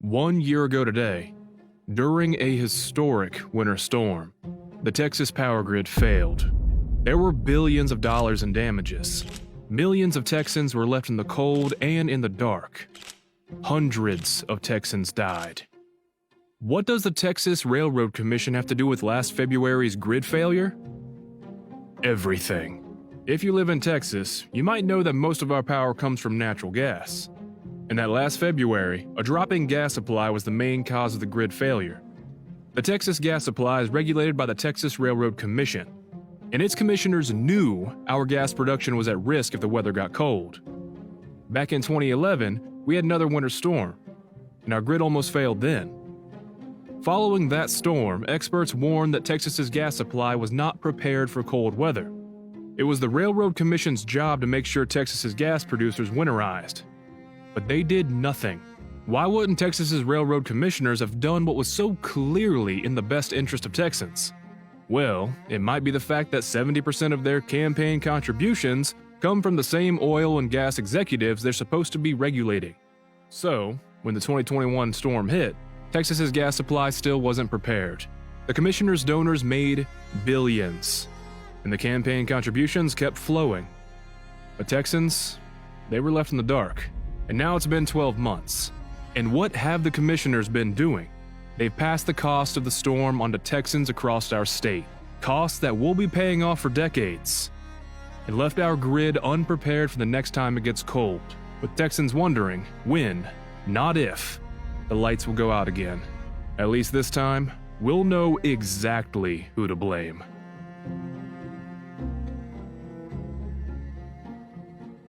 1 year ago today, during a historic winter storm, the Texas power grid failed. There were billions of dollars in damages. Millions of Texans were left in the cold and in the dark. Hundreds of Texans died. What does the Texas Railroad Commission have to do with last February's grid failure? Everything. If you live in Texas, you might know that most of our power comes from natural gas. And that last February, a dropping gas supply was the main cause of the grid failure. The Texas gas supply is regulated by the Texas Railroad Commission, and its commissioners knew our gas production was at risk if the weather got cold. Back in 2011, we had another winter storm, and our grid almost failed then. Following that storm, experts warned that Texas's gas supply was not prepared for cold weather. It was the Railroad Commission's job to make sure Texas's gas producers winterized. But they did nothing. Why wouldn't Texas's railroad commissioners have done what was so clearly in the best interest of Texans? Well, it might be the fact that 70% of their campaign contributions come from the same oil and gas executives they're supposed to be regulating. So, when the 2021 storm hit, Texas's gas supply still wasn't prepared. The commissioners' donors made billions, and the campaign contributions kept flowing. But Texans, they were left in the dark. And now it's been 12 months. And what have the commissioners been doing? They've passed the cost of the storm onto Texans across our state, costs that we'll be paying off for decades, and left our grid unprepared for the next time it gets cold, with Texans wondering when, not if, the lights will go out again. At least this time, we'll know exactly who to blame.